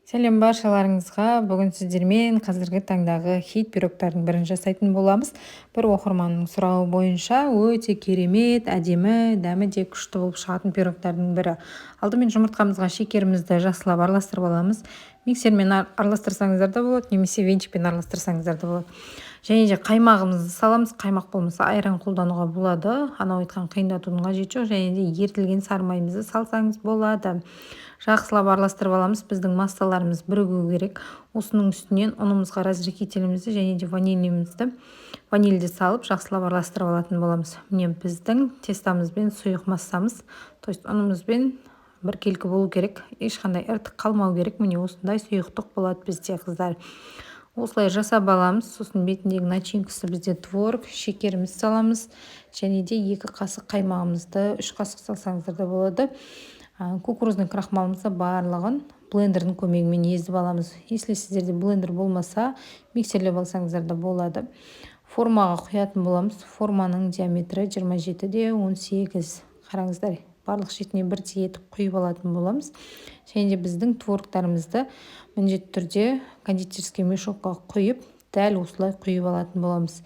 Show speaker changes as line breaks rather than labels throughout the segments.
Сәлем баршаларыңызға. Бүгін сіздермен қазіргі таңдағы хит пирогтардың бірін жасайтын боламыз. Бір оқырманның сұрауы бойынша өте керемет, әдемі, дәмі де күшті болып шығатын пирогтардың бірі. Алдымен жұмыртқамызға шекерімізді жақсылап араластырып аламыз. Миксермен араластырсаңыздар да болады, немесе венчикпен араластырсаңыздар да болады. Және де қаймағымызды саламыз. Қаймақ болмаса айран қолдануға болады. Анау айтқан қиындатудың қажеті жоқ. Және де ерітілген сары майымызды салсаңыз болады. Жақсылап араластырып аламыз. Біздің массаларымыз бірігу керек. Осының үстінен ұнымызға разрыхителімізді және де ванильді салып жақсылап араластырып алатын боламыз. Міне біздің тестамызбен сұйық массамыз, то есть ұнымызбен біркелкі болу керек. Ешқандай іртік қалмау керек. Міне осындай сұйықтық болады бізде, қыздар. Осылай жасап аламыз. Сосын бетіндегі начинкасы бізде творог, шекеріміз саламыз. Және де 2 қасық қаймағымызды 3 қасық салсаңыздар да болады. Кукурузный крахмалымызды барлығын блендердің көмегімен езіп аламыз. Если сіздерде блендер болмаса, миксерлеп алсаңыздар да болады. Формаға құятын боламыз. Форманың диаметрі 27-де 18. Қараңыздар, барлық шетіне бірдей етіп құйып алатын боламыз. Және де біздің творогтарымызды міндетті түрде кондитерский мешокқа құйып, дәл осылай құйып алатын боламыз.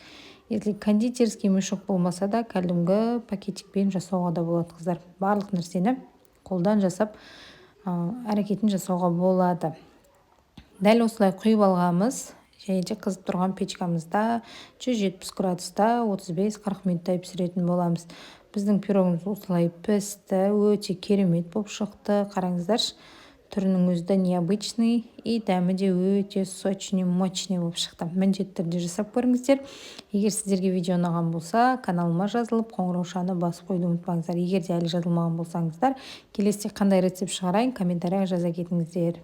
Если кондитерский мешок болмаса да, кәдімгі пакетикпен жасауға да болады, қыздар. Барлық нәрсені қолдан жасап әрекетін жасауға болады. Дәл осылай құйып алғанымыз және де қызып тұрған печкамызда 170 градуста 35-40 минуттай пісіретін боламыз. Біздің пирогымыз осылай пісті, өте керемет болып шықты. Қараңыздар, түрінің өзі де необычный и дәмі де өте сочный, мощный болып шықты. Міндетті түрде жасап көріңіздер. Егер сіздерге видео ұнаған болса, каналыма жазылып, қоңыраушаны басып қойды ұмытпаңыздар. Егер де әлі жазылмаған болсаңыздар, келесіде қандай рецепт шығарайын, комментарияға жаза кетіңіздер.